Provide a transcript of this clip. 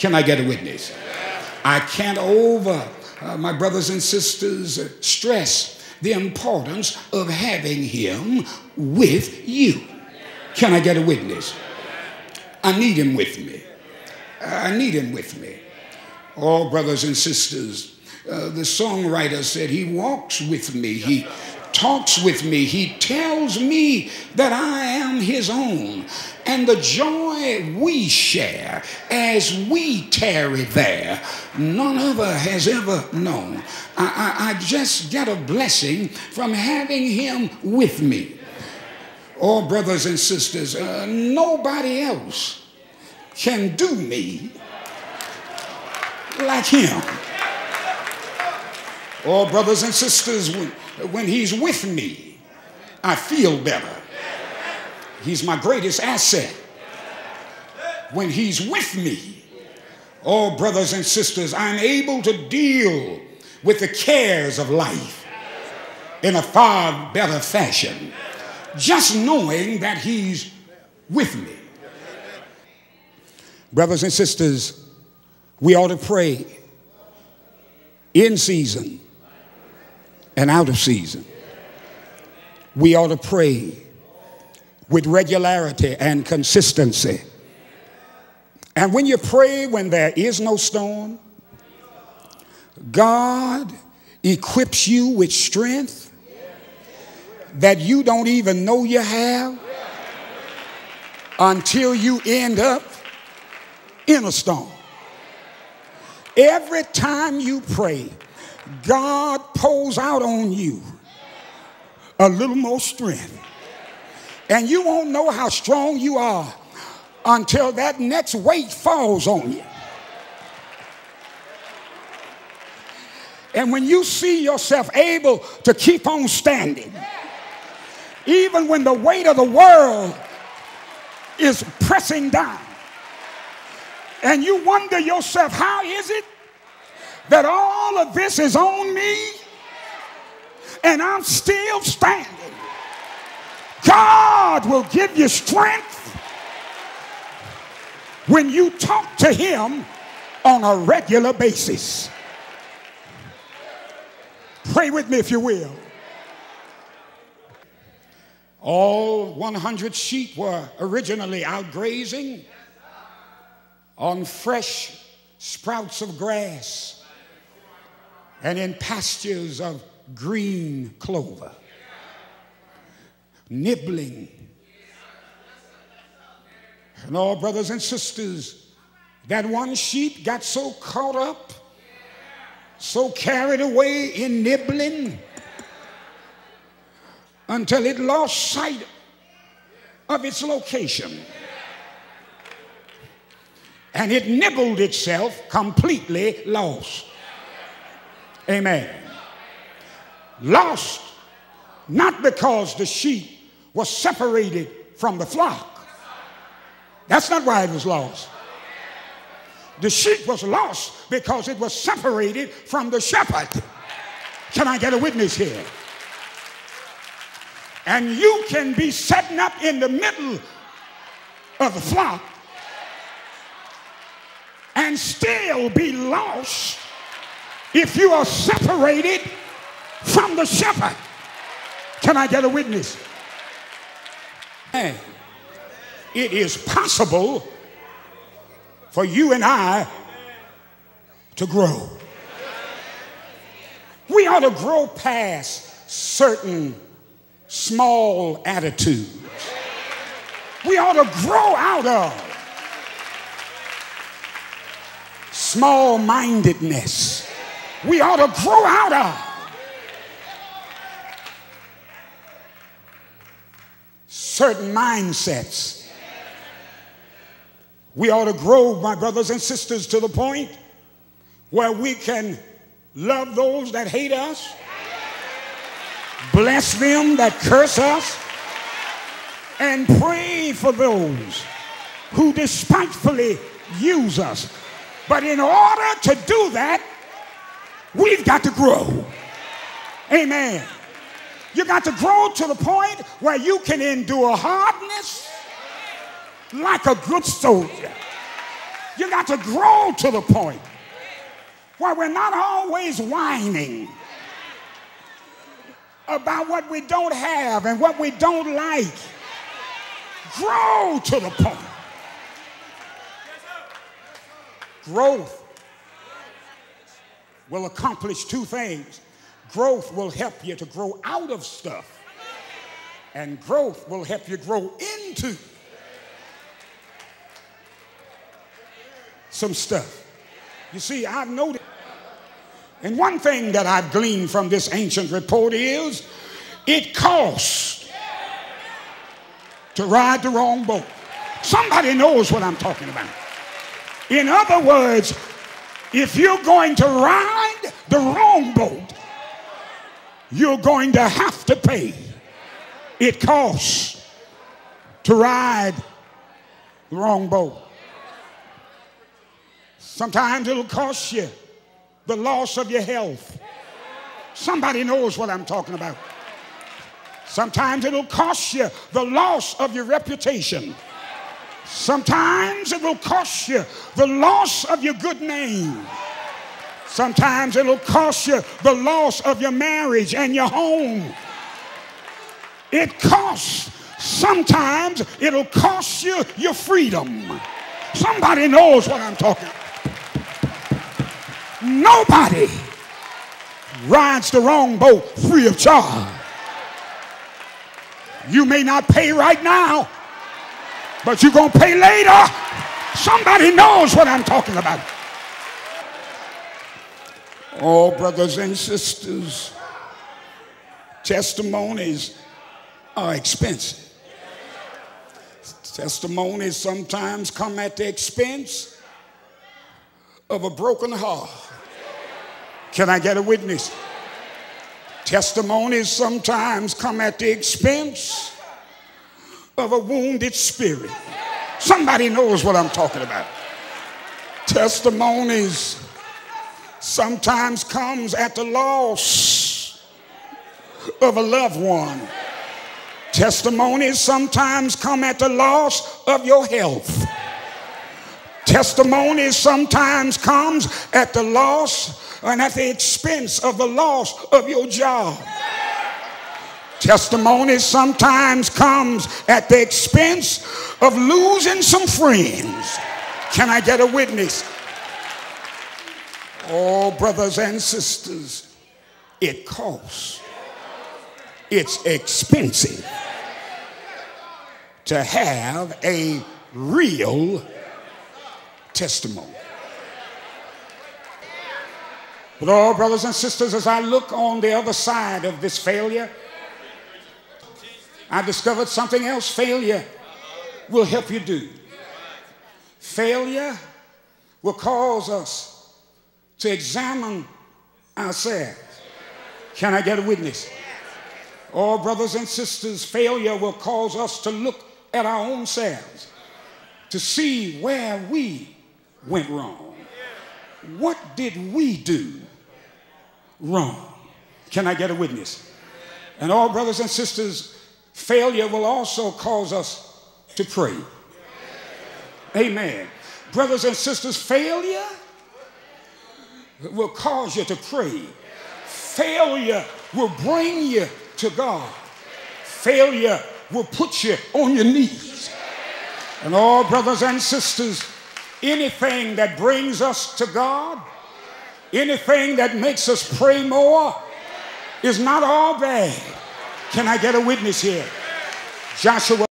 Can I get a witness? I can't my brothers and sisters, stress the importance of having him with you. Can I get a witness? I need him with me. I need him with me. Oh, brothers and sisters, the songwriter said, he walks with me, he talks with me, he tells me that I am his own. And the joy we share as we tarry there, none other has ever known. I just get a blessing from having him with me. Oh, brothers and sisters, nobody else can do me like him. Oh, brothers and sisters, when he's with me, I feel better. He's my greatest asset. When he's with me, oh, brothers and sisters, I'm able to deal with the cares of life in a far better fashion, just knowing that he's with me. Brothers and sisters, we ought to pray in season and out of season. We ought to pray with regularity and consistency. And when you pray when there is no storm, God equips you with strength that you don't even know you have until you end up in a storm. Every time you pray, God pours out on you a little more strength. And you won't know how strong you are until that next weight falls on you. And when you see yourself able to keep on standing, even when the weight of the world is pressing down, and you wonder yourself, how is it that all of this is on me and I'm still standing? God will give you strength when you talk to him on a regular basis. Pray with me if you will. All 100 sheep were originally out grazing on fresh sprouts of grass and in pastures of green clover, nibbling. And all brothers and sisters, that one sheep got so caught up, so carried away in nibbling until it lost sight of its location. And it nibbled itself completely lost. Amen. Lost, not because the sheep was separated from the flock. That's not why it was lost. The sheep was lost because it was separated from the shepherd. Can I get a witness here? And you can be setting up in the middle of the flock and still be lost if you are separated from the shepherd. Can I get a witness? And it is possible for you and I to grow. We ought to grow past certain small attitudes. We ought to grow out of small-mindedness. We ought to grow out of certain mindsets. We ought to grow, my brothers and sisters, to the point where we can love those that hate us, bless them that curse us, and pray for those who despitefully use us. But in order to do that, we've got to grow. Amen. You got to grow to the point where you can endure hardness like a good soldier. You got to grow to the point where we're not always whining about what we don't have and what we don't like. Grow to the point. Growth will accomplish two things. Growth will help you to grow out of stuff, and growth will help you grow into some stuff. You see, I've noticed, and one thing that I've gleaned from this ancient report is it costs to ride the wrong boat. Somebody knows what I'm talking about. In other words, if you're going to ride the wrong boat, you're going to have to pay. It costs to ride the wrong boat. Sometimes it'll cost you the loss of your health. Somebody knows what I'm talking about. Sometimes it'll cost you the loss of your reputation. Sometimes it will cost you the loss of your good name. Sometimes it'll cost you the loss of your marriage and your home. It costs. Sometimes it'll cost you your freedom. Somebody knows what I'm talking about. Nobody rides the wrong boat free of charge. You may not pay right now, but you're going to pay later. Somebody knows what I'm talking about. Oh, brothers and sisters, testimonies are expensive. Testimonies sometimes come at the expense of a broken heart. Can I get a witness? Testimonies sometimes come at the expense of a wounded spirit. Somebody knows what I'm talking about. Testimonies sometimes comes at the loss of a loved one. Testimonies sometimes come at the loss of your health. Testimonies sometimes comes at the loss and at the expense of the loss of your job. Testimony sometimes comes at the expense of losing some friends. Can I get a witness? Oh, brothers and sisters, it costs. It's expensive to have a real testimony. But oh, brothers and sisters, as I look on the other side of this failure, I discovered something else failure will help you do. Failure will cause us to examine ourselves. Can I get a witness? Oh, brothers and sisters, failure will cause us to look at our own selves, to see where we went wrong. What did we do wrong? Can I get a witness? And all brothers and sisters, failure will also cause us to pray. Amen. Brothers and sisters, failure will cause you to pray. Failure will bring you to God. Failure will put you on your knees. And all brothers and sisters, anything that brings us to God, anything that makes us pray more is not all bad. Can I get a witness here? Joshua